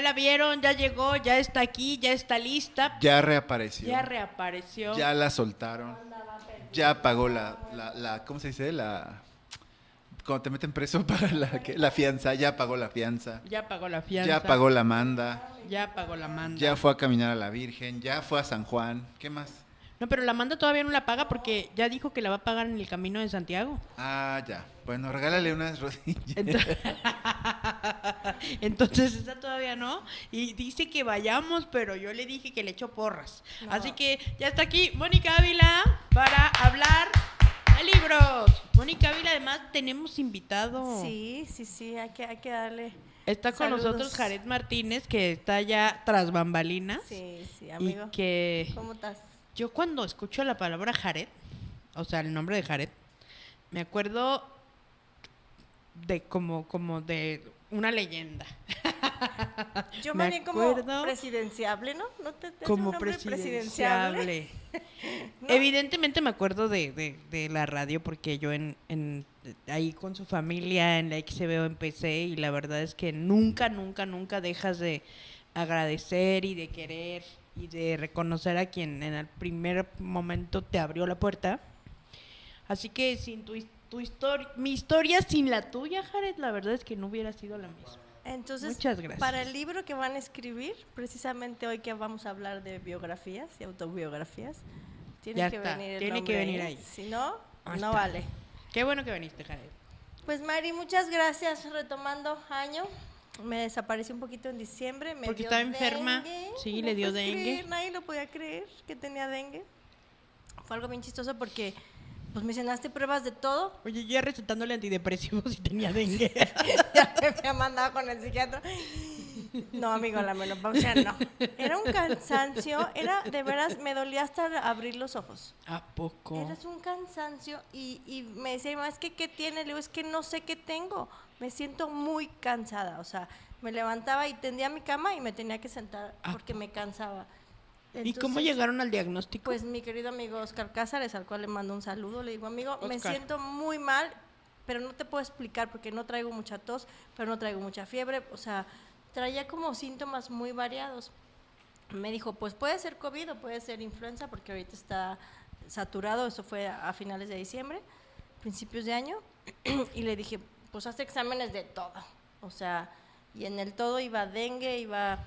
la vieron, ya llegó, ya está aquí, ya está lista. Ya reapareció. Ya reapareció. Ya la soltaron. Ya pagó ¿cómo se dice? Cuando te meten preso, paga la fianza. Ya pagó la fianza. Ya pagó la fianza. Ya pagó la manda. Ya pagó la manda. Ya fue a caminar a la Virgen. Ya fue a San Juan. ¿Qué más? No, pero la manda todavía no la paga porque ya dijo que la va a pagar en el camino de Santiago. Ah, ya. Bueno, regálale unas rodillas. Entonces esa todavía no. Y dice que vayamos, pero yo le dije que le echo porras. No. Así que ya está aquí Mónica Ávila para hablar de libros. Mónica Ávila, además tenemos invitado. Sí, hay que darle. Está con saludos. nosotros Jared Martínez, que está ya tras bambalinas. Sí, amigo. Y que ¿Cómo estás? yo cuando escucho la palabra Jared, o sea, el nombre de Jared, me acuerdo de como de una leyenda. Yo Me más bien como acuerdo presidenciable, ¿no? ¿No te hace como un nombre presidenciable. ¿No? Evidentemente me acuerdo de la radio porque yo ahí con su familia en la XBO empecé y la verdad es que nunca dejas de agradecer y de querer y de reconocer a quien en el primer momento te abrió la puerta. Así que sin mi historia sin la tuya, Jared, la verdad es que no hubiera sido la misma. Entonces, Muchas gracias. para el libro que van a escribir, precisamente hoy que vamos a hablar de biografías y autobiografías, tiene Ya que está, venir el tiene nombre que venir ahí. Si no, Ahí no está. vale. Qué bueno que viniste, Jared. Pues Mari, muchas gracias. Retomando año, me desaparecí un poquito en diciembre. Me Porque dio estaba enferma. dengue. Sí, No le dio puedes dengue. creer, nadie lo podía creer que tenía dengue. Fue algo bien chistoso porque pues me llenaste pruebas de todo. Oye, yo ya recetándole antidepresivos y tenía dengue. Ya me había mandado con el psiquiatra. No, amigo, la menopausia no. Era un cansancio, de veras, me dolía hasta abrir los ojos. ¿A poco? Era un cansancio y me decía, mamá, es que ¿qué tiene? Le digo, es que no sé qué tengo. Me siento muy cansada, o sea, me levantaba y tendía mi cama y me tenía que sentar porque me cansaba. ¿Y cómo Entonces, llegaron al diagnóstico? pues mi querido amigo Oscar Cázares, al cual le mando un saludo, le digo, amigo, me Oscar. siento muy mal, pero no te puedo explicar porque no traigo mucha tos, pero no traigo mucha fiebre, o sea, traía como síntomas muy variados. Me dijo, pues puede ser COVID o puede ser influenza porque ahorita está saturado, eso fue a finales de diciembre, principios de año, y le dije, pues hazte exámenes de todo, o sea, y en el todo iba dengue, iba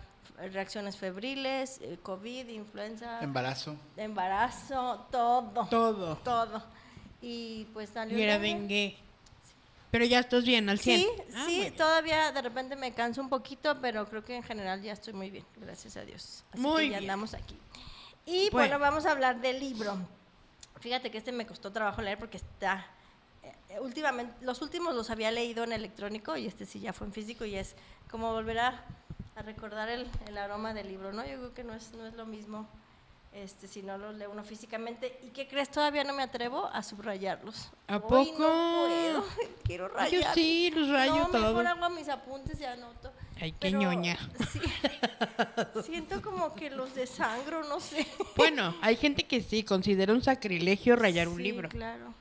reacciones febriles, COVID, influenza, embarazo, todo. Y pues salió Y era dengue. dengue. Pero ya estás bien, al 100. Sí, Ah, sí, muy bien. todavía de repente me canso un poquito, pero creo que en general ya estoy muy bien, gracias a Dios. Así Muy que ya bien. andamos aquí. Y bueno, vamos a hablar del libro. Fíjate que me costó trabajo leer porque está... últimamente, los últimos los había leído en electrónico y sí ya fue en físico y es como volver a recordar el aroma del libro, ¿no? Yo creo que no es lo mismo si no los lee uno físicamente. ¿Y qué crees? Todavía no me atrevo a subrayarlos. ¿A Hoy poco? no puedo, quiero rayar. Yo sí, los rayo no, todo. mejor hago mis apuntes y anoto. Ay, qué Pero ñoña. Sí, siento como que los desangro, no sé. Bueno, hay gente que sí considera un sacrilegio rayar un Sí, libro. claro.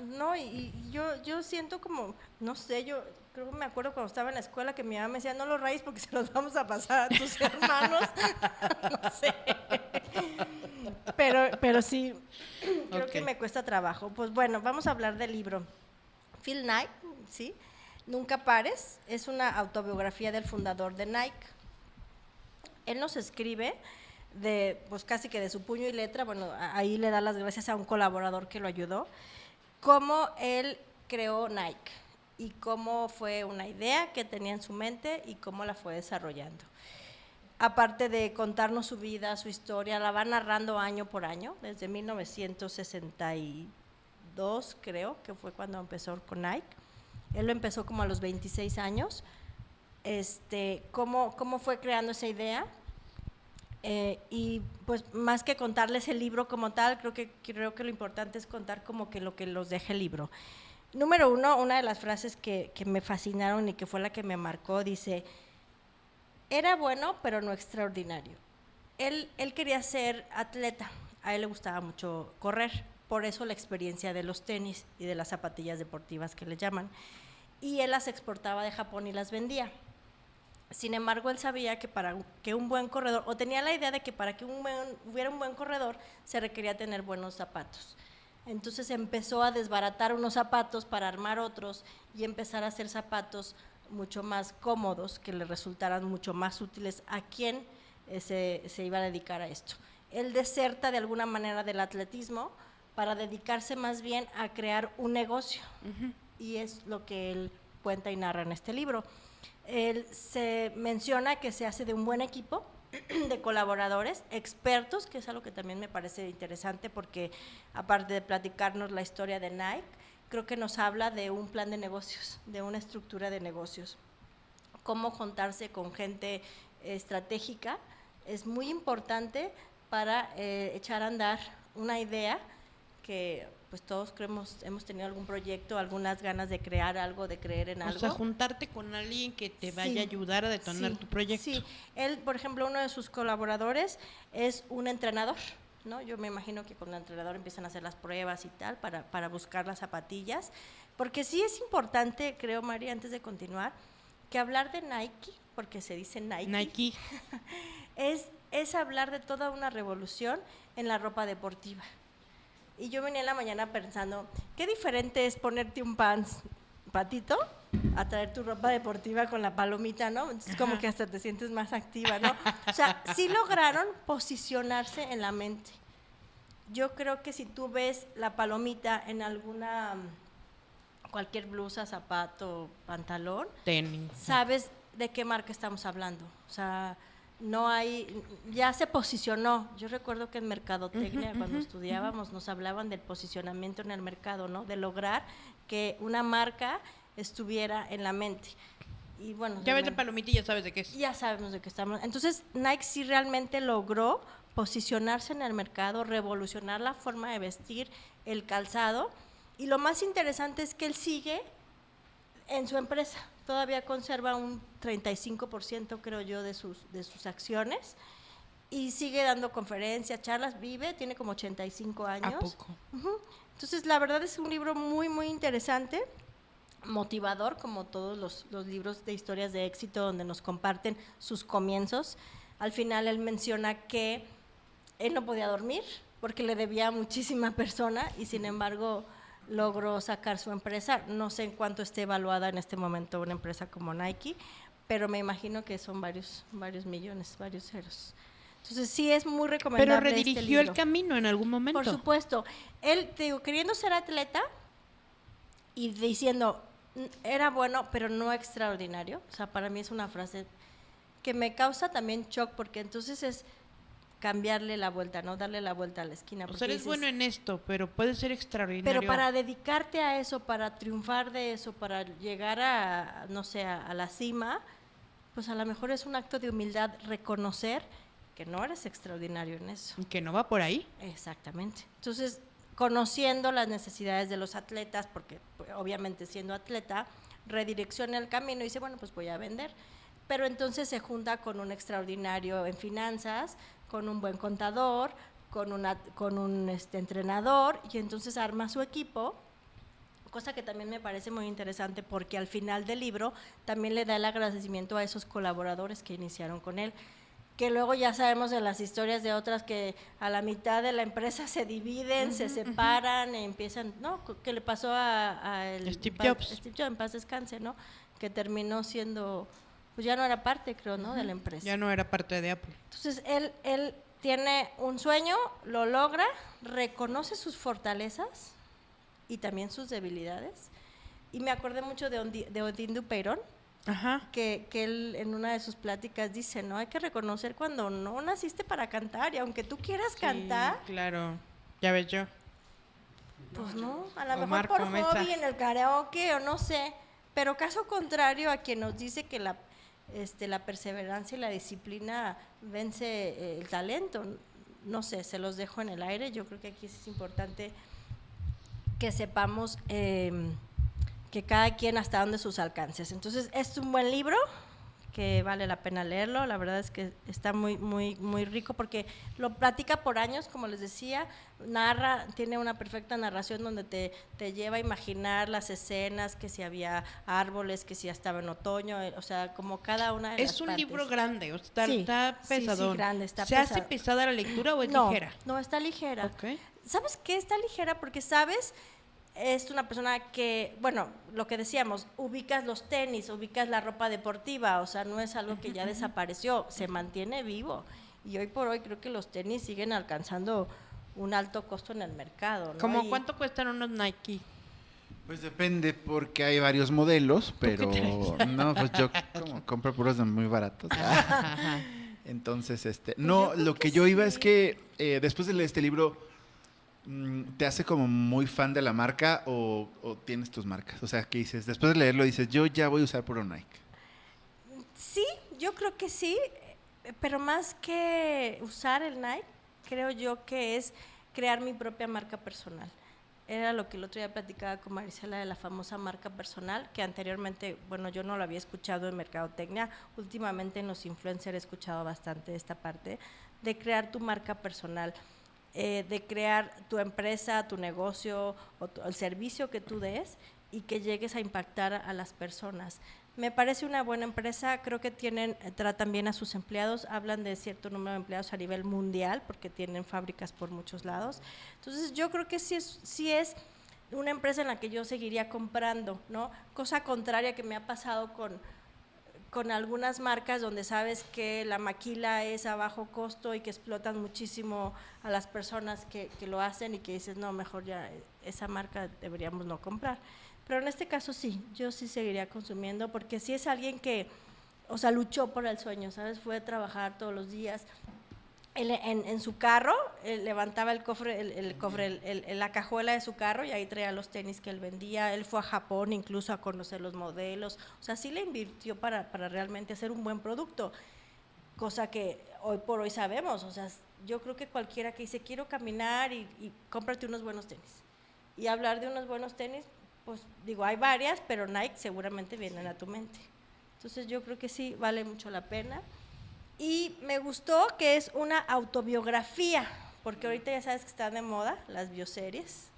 No, y yo siento como, no sé, yo creo que me acuerdo cuando estaba en la escuela que mi mamá me decía, no los rayes porque se los vamos a pasar a tus hermanos. No sé. Pero sí, creo que me cuesta trabajo. Pues bueno, vamos a hablar del libro. Phil Knight, ¿sí? Nunca pares, es una autobiografía del fundador de Nike. Él nos escribe pues casi que de su puño y letra, bueno, ahí le da las gracias a un colaborador que lo ayudó, cómo él creó Nike y cómo fue una idea que tenía en su mente y cómo la fue desarrollando. Aparte de contarnos su vida, su historia, la va narrando año por año, desde 1962 creo que fue cuando empezó con Nike. Él lo empezó como a los 26 años, cómo fue creando esa idea. Y pues más que contarles el libro como tal, creo que lo importante es contar como que lo que los deja el libro. Número uno, una de las frases que me fascinaron y que fue la que me marcó, dice, era bueno pero no extraordinario. Él quería ser atleta, a él le gustaba mucho correr, por eso la experiencia de los tenis y de las zapatillas deportivas que le llaman, y él las exportaba de Japón y las vendía. Sin embargo, él sabía que para que un buen corredor, o tenía la idea de que para que hubiera un buen corredor, se requería tener buenos zapatos. Entonces empezó a desbaratar unos zapatos para armar otros y empezar a hacer zapatos mucho más cómodos, que le resultaran mucho más útiles a quien se iba a dedicar a esto. Él deserta de alguna manera del atletismo para dedicarse más bien a crear un negocio. Y es lo que él cuenta y narra en este libro. Él se menciona que se hace de un buen equipo de colaboradores, expertos, que es algo que también me parece interesante porque aparte de platicarnos la historia de Nike, creo que nos habla de un plan de negocios, de una estructura de negocios. Cómo juntarse con gente estratégica es muy importante para echar a andar una idea que pues todos hemos tenido algún proyecto, algunas ganas de crear algo, de creer en algo. O sea, juntarte con alguien que te vaya a ayudar a detonar tu proyecto. Sí, él, por ejemplo, uno de sus colaboradores es un entrenador, ¿no? Yo me imagino que con el entrenador empiezan a hacer las pruebas y tal para buscar las zapatillas, porque sí es importante, creo, María, antes de continuar, que hablar de Nike, porque se dice Nike. es hablar de toda una revolución en la ropa deportiva. Y yo venía en la mañana pensando, qué diferente es ponerte un patito a traer tu ropa deportiva con la palomita, ¿no? Es como que hasta te sientes más activa, ¿no? O sea, sí lograron posicionarse en la mente. Yo creo que si tú ves la palomita en cualquier blusa, zapato, pantalón, tenis, sabes de qué marca estamos hablando. O sea, no hay, ya se posicionó. Yo recuerdo que en mercadotecnia, cuando estudiábamos, nos hablaban del posicionamiento en el mercado, ¿no? De lograr que una marca estuviera en la mente. Y bueno, ya ves la palomita y ya sabes de qué es. Ya sabemos de qué estamos. Entonces, Nike sí realmente logró posicionarse en el mercado, revolucionar la forma de vestir, el calzado. Y lo más interesante es que él sigue en su empresa. Todavía conserva un 35%, creo yo, de sus acciones y sigue dando conferencias, charlas, tiene como 85 años. ¿A poco? Entonces, la verdad es un libro muy, muy interesante, motivador, como todos los libros de historias de éxito donde nos comparten sus comienzos. Al final, él menciona que él no podía dormir porque le debía a muchísima persona y, sin embargo, logró sacar su empresa. No sé en cuánto esté evaluada en este momento una empresa como Nike, pero me imagino que son varios millones, varios ceros. Entonces sí es muy recomendable. Pero redirigió el camino en algún momento. Por supuesto. Él, te digo, queriendo ser atleta y diciendo, era bueno, pero no extraordinario. O sea, para mí es una frase que me causa también shock, porque entonces es cambiarle la vuelta, ¿no? Darle la vuelta a la esquina. O sea, eres bueno en esto, pero puede ser extraordinario. Pero para dedicarte a eso, para triunfar de eso, para llegar a, no sé, a la cima, pues a lo mejor es un acto de humildad reconocer que no eres extraordinario en eso. Que no va por ahí. Exactamente. Entonces, conociendo las necesidades de los atletas, porque pues, obviamente siendo atleta, redirecciona el camino y dice, bueno, pues voy a vender. Pero entonces se junta con un extraordinario en finanzas, con un buen contador, con un entrenador, y entonces arma su equipo, cosa que también me parece muy interesante porque al final del libro también le da el agradecimiento a esos colaboradores que iniciaron con él, que luego ya sabemos de las historias de otras que a la mitad de la empresa se dividen, se separan, empiezan, ¿no? ¿Qué le pasó a Steve Jobs? Steve Jobs, en paz descanse, ¿no? Que terminó siendo, pues ya no era parte, creo, ¿no? De la empresa. Ya no era parte de Apple. Entonces, él tiene un sueño, lo logra, reconoce sus fortalezas y también sus debilidades. Y me acordé mucho de Odín Dupeirón, que él en una de sus pláticas dice, no, hay que reconocer cuando no naciste para cantar, y aunque tú quieras cantar. Claro, ya ves yo. Pues no, a lo mejor por hobby en el karaoke o no sé, pero caso contrario a quien nos dice que la perseverancia y la disciplina vence el talento. No sé, se los dejo en el aire. Yo creo que aquí es importante que sepamos que cada quien hasta dónde sus alcances. Entonces, es un buen libro que vale la pena leerlo. La verdad es que está muy, muy, muy rico porque lo platica por años, como les decía, tiene una perfecta narración donde te lleva a imaginar las escenas, que si había árboles, que si ya estaba en otoño, o sea, como cada una de las partes. Es un libro grande, está Sí, pesadón. grande, está ¿Se hace pesada la lectura o es ligera? No, está ligera. Okay. ¿Sabes qué? Está ligera porque, ¿sabes? Es una persona que, bueno, lo que decíamos, ubicas los tenis, ubicas la ropa deportiva, o sea, no es algo que ya desapareció, se mantiene vivo. Y hoy por hoy creo que los tenis siguen alcanzando un alto costo en el mercado, ¿no? ¿Cómo cuánto cuestan unos Nike? Pues depende, porque hay varios modelos, pero no, pues yo como compro puros de muy baratos. Entonces, no, lo que yo iba es que después de leer este libro, ¿te hace como muy fan de la marca o tienes tus marcas? O sea, ¿qué dices? Después de leerlo dices, yo ya voy a usar puro Nike. Sí, yo creo que sí, pero más que usar el Nike, creo yo que es crear mi propia marca personal. Era lo que el otro día platicaba con Marisela de la famosa marca personal, que anteriormente, bueno, yo no lo había escuchado en mercadotecnia, últimamente en los influencers he escuchado bastante esta parte, de crear tu marca personal. De crear tu empresa, tu negocio o el servicio que tú des y que llegues a impactar a las personas. Me parece una buena empresa, creo que tratan bien a sus empleados, hablan de cierto número de empleados a nivel mundial porque tienen fábricas por muchos lados. Entonces yo creo que sí es una empresa en la que yo seguiría comprando, ¿no? Cosa contraria que me ha pasado con algunas marcas donde sabes que la maquila es a bajo costo y que explotan muchísimo a las personas que lo hacen y que dices, no, mejor ya esa marca deberíamos no comprar. Pero en este caso sí, yo sí seguiría consumiendo porque sí es alguien que, o sea, luchó por el sueño, ¿sabes? Fue a trabajar todos los días. Él en su carro, él levantaba el cofre, la cajuela de su carro y ahí traía los tenis que él vendía. Él fue a Japón incluso a conocer los modelos. O sea, sí le invirtió para realmente hacer un buen producto, cosa que hoy por hoy sabemos. O sea, yo creo que cualquiera que dice, quiero caminar y cómprate unos buenos tenis. Y hablar de unos buenos tenis, pues digo, hay varias, pero Nike seguramente vienen a tu mente. Entonces yo creo que sí, vale mucho la pena. Y me gustó que es una autobiografía, porque ahorita ya sabes que están de moda las bioseries.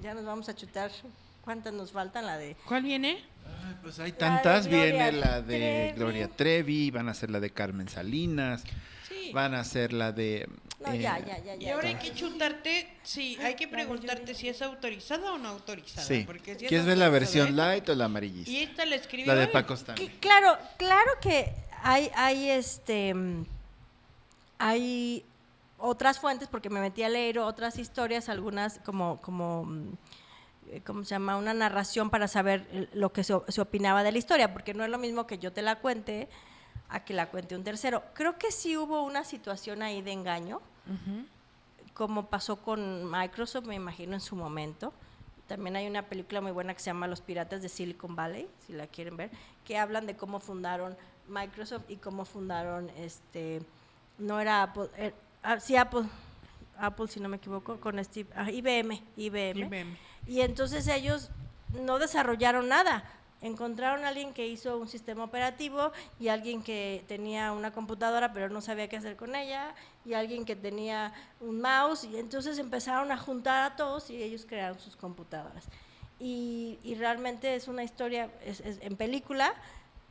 Ya nos vamos a chutar. ¿Cuántas nos faltan? La de... ¿Cuál viene? Pues hay tantas, viene la de Gloria Trevi, van a ser la de Carmen Salinas, van a ser la de... No, ya. Y ahora hay que chutarte, hay que preguntarte si es autorizada o no autorizada. Sí, porque si ¿quieres ver la versión light o la amarillista? Y esta la escribió la de Paco Stanley. Claro que hay otras fuentes, porque me metí a leer otras historias, algunas como ¿cómo se llama? Una narración para saber lo que se opinaba de la historia, porque no es lo mismo que yo te la cuente a que la cuente un tercero. Creo que sí hubo una situación ahí de engaño, como pasó con Microsoft, me imagino, en su momento. También hay una película muy buena que se llama Los Piratas de Silicon Valley, si la quieren ver, que hablan de cómo fundaron Microsoft y cómo fundaron, no era Apple, sí Apple si no me equivoco, con IBM. Y entonces ellos no desarrollaron nada. Encontraron a alguien que hizo un sistema operativo y alguien que tenía una computadora pero no sabía qué hacer con ella y alguien que tenía un mouse y entonces empezaron a juntar a todos y ellos crearon sus computadoras. Y realmente es una historia es en película,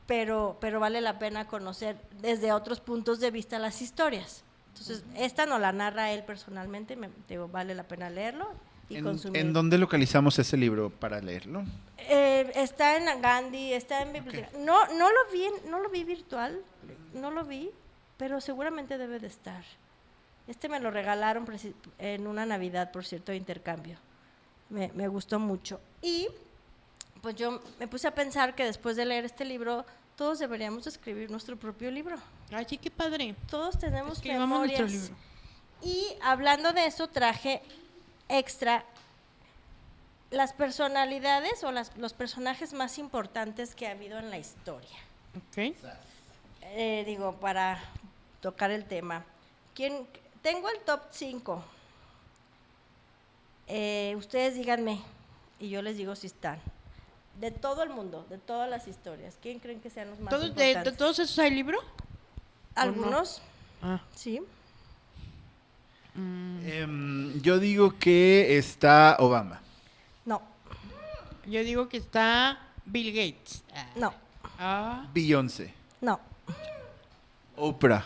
pero vale la pena conocer desde otros puntos de vista las historias. Entonces, esta no la narra él personalmente, vale la pena leerlo. ¿En dónde localizamos ese libro para leerlo? Está en Gandhi, está en biblioteca. Okay. No lo vi virtual, no lo vi, pero seguramente debe de estar. Me lo regalaron en una Navidad, por cierto, de intercambio. Me gustó mucho. Y pues yo me puse a pensar que después de leer este libro, todos deberíamos escribir nuestro propio libro. Ay, sí, qué padre. Todos tenemos memorias. Y hablando de eso, traje extra las personalidades o los personajes más importantes que ha habido en la historia. Ok. Digo, para tocar el tema. Tengo el top 5. Ustedes díganme y yo les digo si están. de todo el mundo, de todas las historias. ¿Quién creen que sean los más ¿De importantes? todos esos hay libro? Algunos, Ah. sí. Yo digo que está Obama. No, Yo digo que está Bill Gates. no, Beyoncé. no, Oprah.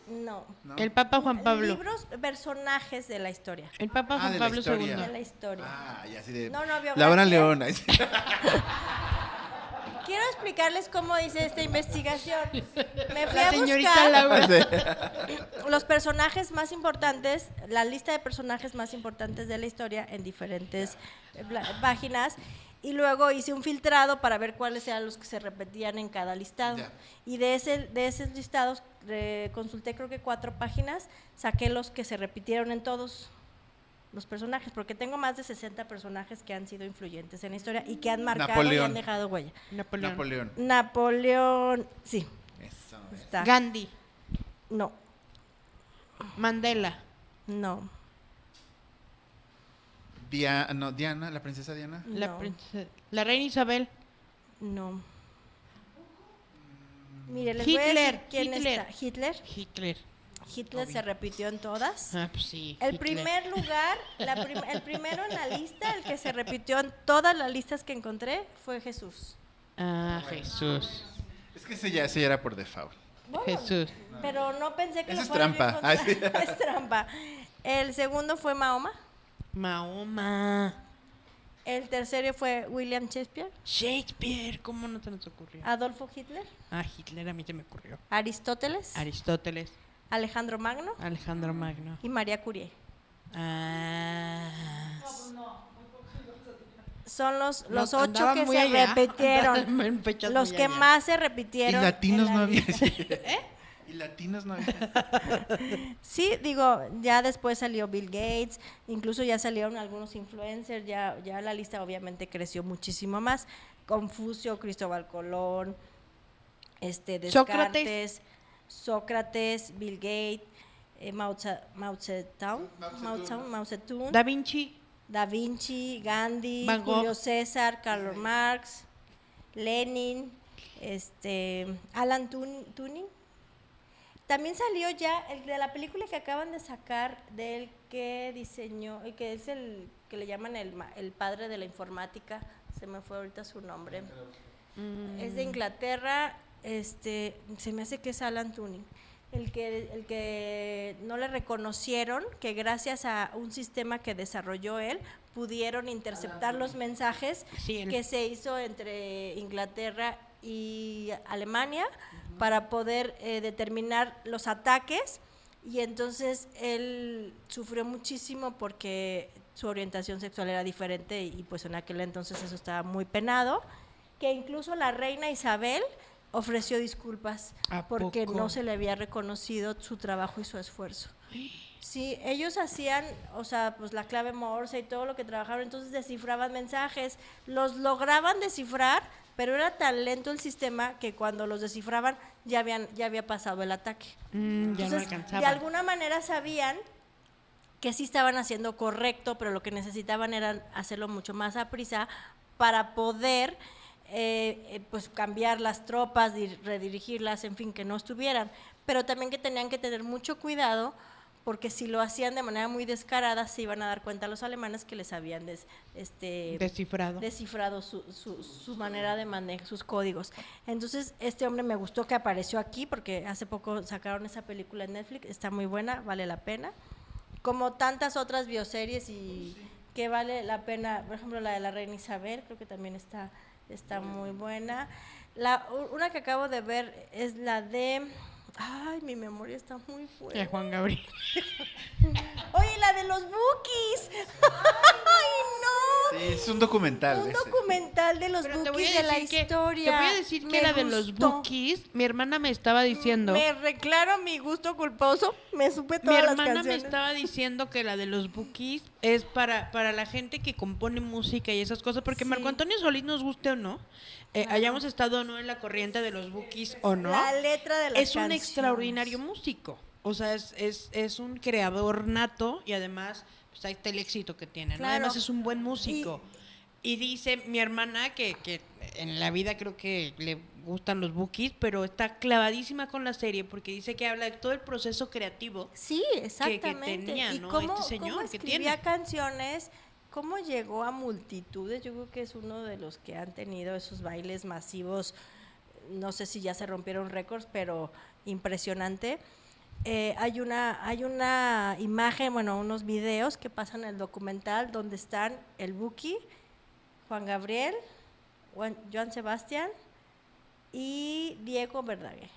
no. ¿No? El Papa Juan Pablo. Libros, personajes de la historia. El Papa Juan de la Pablo historia. De II. la historia. Ah, ya así de. No, biografía. Laura León. Ahí sí. Quiero explicarles cómo dice esta investigación. Me fui La a señorita buscar Laura. los personajes más importantes, la lista de personajes más importantes de la historia en diferentes páginas, y luego hice un filtrado para ver cuáles eran los que se repetían en cada listado. Ya. Y de esos listados consulté creo que 4 páginas, saqué los que se repitieron en todos los personajes, porque tengo más de 60 personajes que han sido influyentes en la historia y que han marcado y Napoleón. han dejado huella. Napoleón. Sí, Eso. está. Gandhi. No, Mandela. no. Diana, la princesa Diana. No. La reina Isabel. No. Mire, les voy a decir Hitler, quién Hitler. está. ¿Hitler? Hitler. Hitler se repitió en todas. Ah, pues sí. El Hitler. primer lugar, el primero en la lista, el que se repitió en todas las listas que encontré, fue Jesús. Ah, Jesús. Es que ese ya era por default. Bueno, Jesús. pero no pensé que Esa lo es fueran a trampa. Ah, encontrar. sí. Es trampa. El segundo fue Mahoma. Mahoma. El tercero fue William Shakespeare. Shakespeare. ¿Cómo no te nos ocurrió? Adolfo Hitler. Ah, Hitler a mí se me ocurrió. Aristóteles. Aristóteles. Alejandro Magno. Alejandro Magno. Y María Curie. Ah. Son los No, 8 andaban que muy se allá. repitieron. Andaban en fechas Los muy que allá. más se Y repitieron. latinos en no la había. lista. Y latinos no había. Sí, digo, ya después salió Bill Gates, incluso ya salieron algunos influencers, ya la lista obviamente creció muchísimo más. Confucio, Cristóbal Colón, Descartes, Sócrates, Bill Gates, Mao Zedong, Da Vinci. Da Vinci, Gandhi, Van Gogh. Julio César, Karl Marx, Lenin, Alan Turing. También salió ya el de la película que acaban de sacar del que diseñó, y que es el que le llaman el padre de la informática, se me fue ahorita su nombre. Es de Inglaterra, se me hace que es Alan Turing. El que no le reconocieron, que gracias a un sistema que desarrolló él, pudieron interceptar los mensajes Sí, que se hizo entre Inglaterra y Alemania para poder determinar los ataques, y entonces él sufrió muchísimo porque su orientación sexual era diferente y pues en aquel entonces eso estaba muy penado, que incluso la reina Isabel ofreció disculpas ¿A porque poco? no se le había reconocido su trabajo y su esfuerzo. Sí, ellos hacían, o sea, pues la clave Morse y todo lo que trabajaron, entonces descifraban mensajes, los lograban descifrar, pero era tan lento el sistema que cuando los descifraban ya había pasado el ataque. Ya no Entonces, alcanzaba. de alguna manera sabían que sí estaban haciendo correcto, pero lo que necesitaban era hacerlo mucho más a prisa para poder pues cambiar las tropas, redirigirlas, en fin, que no estuvieran, pero también que tenían que tener mucho cuidado, porque si lo hacían de manera muy descarada se iban a dar cuenta los alemanes que les habían descifrado su manera de manejar sus códigos. Entonces este hombre me gustó que apareció aquí porque hace poco sacaron esa película en Netflix, está muy buena, vale la pena, como tantas otras bioseries y que vale la pena, por ejemplo la de la reina Isabel, creo que también está muy buena. Una que acabo de ver es la de... Ay, mi memoria está muy fuerte. De Juan Gabriel. Oye, la de los Bukis. Ay, no. Sí, es un documental. Un ese. documental de los Pero te voy Bukis a de la decir que- historia. Te voy a decir que Me la de los gustó. Bukis, mi hermana me estaba diciendo. Me reclaro mi gusto culposo. Me supe Mi todas las hermana me canciones. estaba diciendo que la de los Bukis es para la gente que compone música y esas cosas, porque Sí. Marco Antonio Solís, nos guste o no, hayamos estado o no en la corriente de los Bukis o no, La letra de las es un canciones. extraordinario músico. O sea, es un creador nato y además pues, ahí está el éxito que tiene, ¿no? Claro. Además es un buen músico. Y dice mi hermana que en la vida creo que le gustan los Bukis, pero está clavadísima con la serie porque dice que habla de todo el proceso creativo. Sí, exactamente. Que tenía, y ¿no? cómo, Este señor cómo que escribía tiene. canciones, cómo llegó a multitudes. Yo creo que es uno de los que han tenido esos bailes masivos. No sé si ya se rompieron récords, pero impresionante. Hay una imagen, bueno, unos videos que pasan en el documental donde están el Buki, Juan Gabriel, Joan Sebastián y Diego Verdaguer.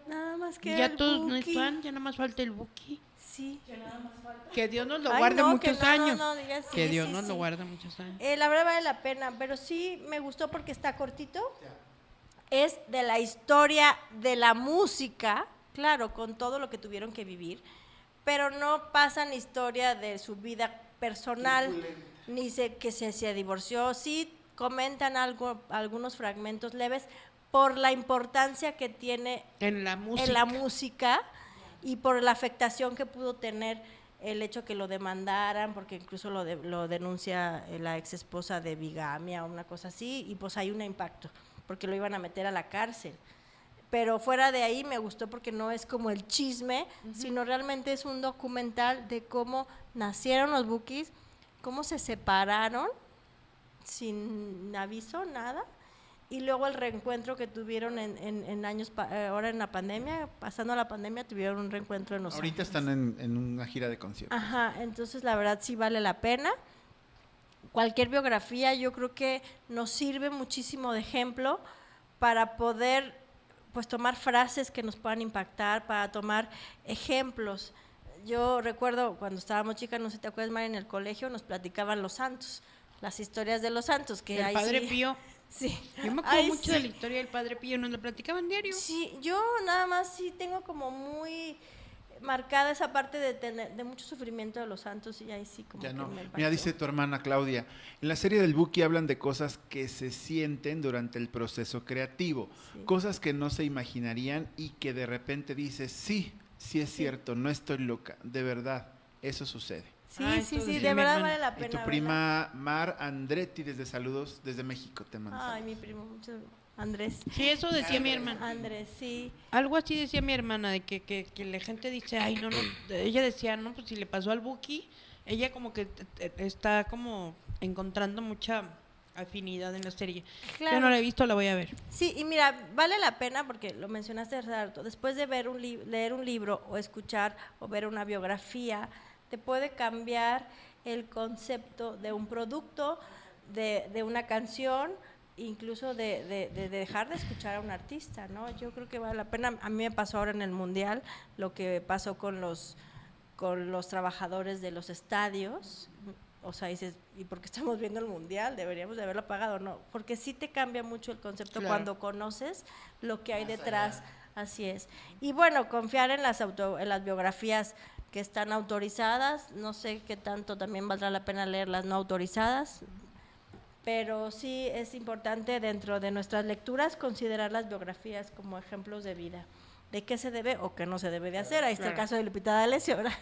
Nada más que Ya el todos no Buki. están, ya nada más falta el Buki. Sí. Que Dios nos lo Ay, guarde no, muchos que no, años. no, diga sí, Que Dios sí, nos sí. lo guarde muchos años. La verdad vale la pena, pero sí me gustó porque está cortito. Es de la historia de la música, claro, con todo lo que tuvieron que vivir, pero no pasan historia de su vida personal, ni que se divorció. Sí comentan algunos fragmentos leves por la importancia que tiene En la música. en la música y por la afectación que pudo tener el hecho que lo demandaran, porque incluso lo denuncia la ex esposa de bigamia o una cosa así, y pues hay un impacto, porque lo iban a meter a la cárcel. Pero fuera de ahí me gustó porque no es como el chisme, sino realmente es un documental de cómo nacieron los Bukis, cómo se separaron sin aviso, nada, y luego el reencuentro que tuvieron en años, ahora en la pandemia, pasando la pandemia, tuvieron un reencuentro en Los Ahorita Ángeles. están en una gira de conciertos. Ajá, entonces la verdad sí vale la pena. Cualquier biografía yo creo que nos sirve muchísimo de ejemplo para poder pues tomar frases que nos puedan impactar, para tomar ejemplos. Yo recuerdo cuando estábamos chicas, no sé si te acuerdas, Mari, en el colegio nos platicaban los santos, las historias de los santos. Que El ahí Padre sí, Pío. Sí. Yo me acuerdo Ay, mucho sí. de la historia del Padre Pío, nos lo platicaban diario. Sí, yo nada más sí tengo como muy marcada esa parte de mucho sufrimiento de los santos y ahí sí como Ya que no. me impactó. Mira, dice tu hermana Claudia, en la serie del Buki hablan de cosas que se sienten durante el proceso creativo, Sí. cosas que no se imaginarían y que de repente dices, sí es cierto, no estoy loca, de verdad, eso sucede. Sí, Ah, sí, esto sí, decía de mi verdad hermana. vale la Y pena. tu prima Mar Andretti desde saludos desde México te manda. Ay, saludos. mi primo, mucho. Andrés. Sí, eso decía mi hermana. Andrés, sí. Algo así decía mi hermana, de que la gente dice, ay, no, ella decía, no, pues si le pasó al Buki, ella como que está como encontrando mucha afinidad en la serie. Claro. Yo no la he visto, la voy a ver. Sí, y mira, vale la pena porque lo mencionaste hace rato, después de ver leer un libro o escuchar o ver una biografía, te puede cambiar el concepto de un producto, de una canción, incluso de dejar de escuchar a un artista, ¿no? Yo creo que vale la pena. A mí me pasó ahora en el Mundial lo que pasó con los trabajadores de los estadios. O sea, dices, ¿y por qué estamos viendo el Mundial? Deberíamos de haberlo apagado, ¿no? Porque sí te cambia mucho el concepto Claro. cuando conoces lo que hay detrás. Así es. Y bueno, confiar en las biografías que están autorizadas. No sé qué tanto también valdrá la pena leer las no autorizadas, pero sí es importante dentro de nuestras lecturas considerar las biografías como ejemplos de vida. ¿De qué se debe o qué no se debe de hacer? Ahí está el Claro. caso de Lupita D'Alessio, ¿verdad?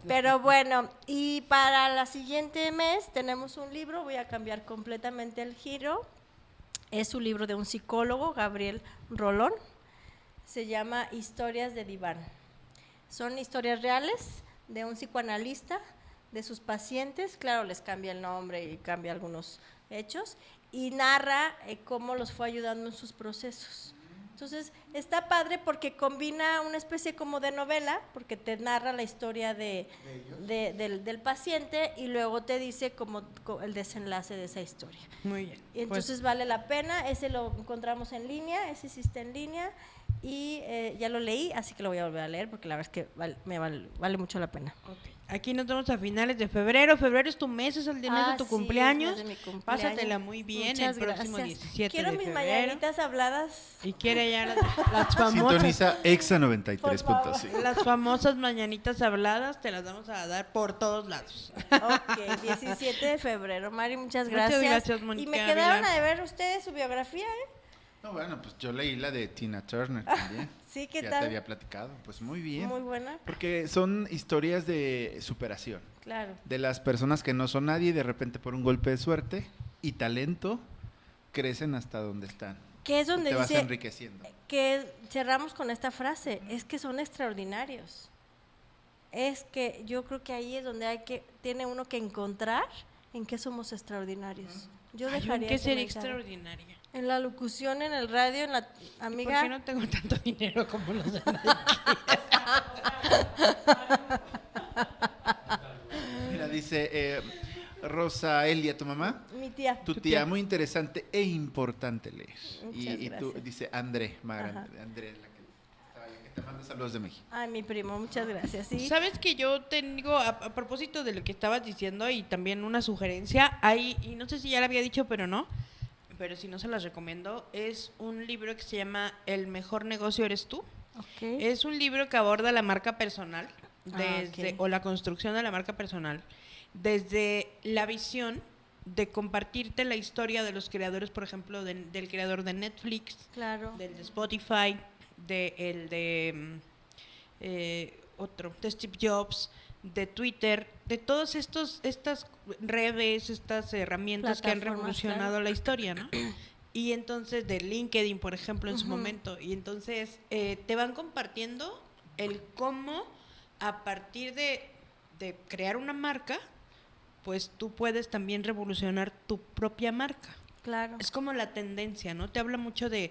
Pero bueno, y para la siguiente mes tenemos un libro, voy a cambiar completamente el giro. Es un libro de un psicólogo, Gabriel Rolón. Se llama Historias de Diván. Son historias reales de un psicoanalista, de sus pacientes, claro, les cambia el nombre y cambia algunos hechos, y narra cómo los fue ayudando en sus procesos. Entonces, está padre porque combina una especie como de novela, porque te narra la historia del paciente y luego te dice como el desenlace de esa historia. Muy bien. Y entonces vale la pena, ese lo encontramos en línea, ese sí está en línea y ya lo leí, así que lo voy a volver a leer porque la verdad es que vale mucho la pena. Aquí nos vemos a finales de febrero. Febrero es tu mes, es el mes de tu Sí, cumpleaños. es de mi cumpleaños. Pásatela muy bien. Muchas el próximo gracias. 17 Quiero de mis febrero. mañanitas habladas. Y quiere ya las famosas. Sintoniza Exa Por 93.5. Las famosas mañanitas habladas te las vamos a dar por todos lados. Ok, 17 de febrero. Mari, muchas Muchas gracias. gracias, Mónica Y me quedaron Ávila. a ver ustedes su biografía, ¿eh? No, bueno, pues yo leí la de Tina Turner también. Sí, ¿qué ya tal? te había platicado. Pues muy bien. Muy buena. Porque son historias de superación. Claro. De las personas que no son nadie y de repente por un golpe de suerte y talento crecen hasta donde están. Que es donde te vas dice enriqueciendo. que cerramos con esta frase, es que son extraordinarios. Es que yo creo que ahí es donde tiene uno que encontrar en qué somos extraordinarios. Yo dejaría que ese ser mensaje. extraordinaria. En la locución, en el radio, en la amiga. ¿Por qué no tengo tanto dinero como los de Mira, dice Rosa Elia, tu mamá. Mi tía. Tu tía, muy interesante e importante leer. Muchas Y tú, gracias. dice André, Ajá. André, la que te manda saludos de México. Ay, mi primo, muchas gracias. Sí. Sabes que yo tengo, a propósito de lo que estabas diciendo y también una sugerencia, hay, y no sé si ya la había dicho, pero no, pero si no se las recomiendo, es un libro que se llama El mejor negocio eres tú. Okay. Es un libro que aborda la marca personal ok. o la construcción de la marca personal desde la visión de compartirte la historia de los creadores, por ejemplo, del creador de Netflix, Claro. del de Spotify, de Steve Jobs, de Twitter, de todas estas redes, estas herramientas que han Plataformas, revolucionado claro. la historia, ¿no? Y entonces de LinkedIn, por ejemplo, en su momento. Y entonces te van compartiendo el cómo a partir de crear una marca, pues tú puedes también revolucionar tu propia marca. Claro. Es como la tendencia, ¿no? Te habla mucho de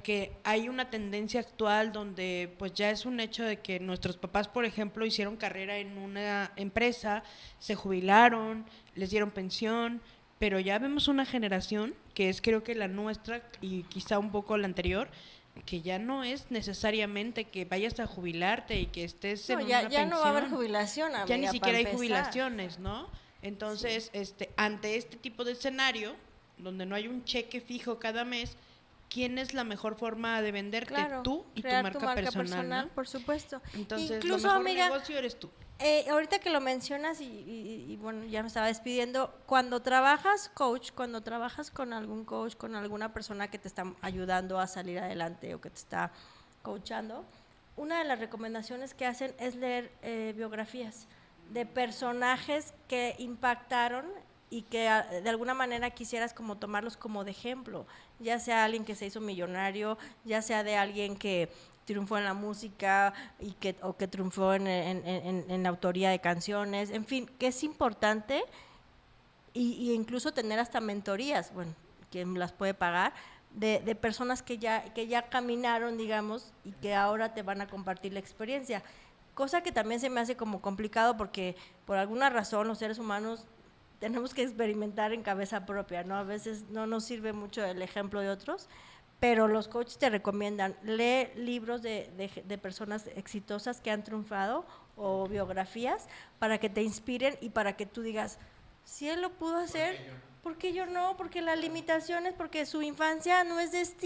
que hay una tendencia actual donde pues ya es un hecho de que nuestros papás, por ejemplo, hicieron carrera en una empresa, se jubilaron, les dieron pensión, pero ya vemos una generación que es creo que la nuestra y quizá un poco la anterior, que ya no es necesariamente que vayas a jubilarte y que estés en una ya pensión. no va a haber jubilación, amiga, Ya ni siquiera hay para empezar. jubilaciones, ¿no? Entonces, ante este tipo de escenario, donde no hay un cheque fijo cada mes, ¿quién es la mejor forma de venderte? Claro, Tú y tu crear marca, personal, ¿no? por supuesto. Entonces, Incluso, lo mejor amiga, negocio eres tú. ahorita que lo mencionas y bueno, ya me estaba despidiendo, cuando trabajas cuando trabajas con algún coach, con alguna persona que te está ayudando a salir adelante o que te está coachando, una de las recomendaciones que hacen es leer biografías de personajes que impactaron y que de alguna manera quisieras como tomarlos como de ejemplo, ya sea alguien que se hizo millonario, ya sea de alguien que triunfó en la música o que triunfó en la autoría de canciones, en fin, que es importante y incluso tener hasta mentorías, bueno, quien las puede pagar, de personas que ya caminaron, digamos, y que ahora te van a compartir la experiencia. Cosa que también se me hace como complicado porque por alguna razón los seres humanos tenemos que experimentar en cabeza propia, ¿no? A veces no nos sirve mucho el ejemplo de otros, pero los coaches te recomiendan, lee libros de personas exitosas que han triunfado o biografías para que te inspiren y para que tú digas, si él lo pudo hacer, ¿por qué yo no? Porque las limitaciones, porque su infancia no es destino.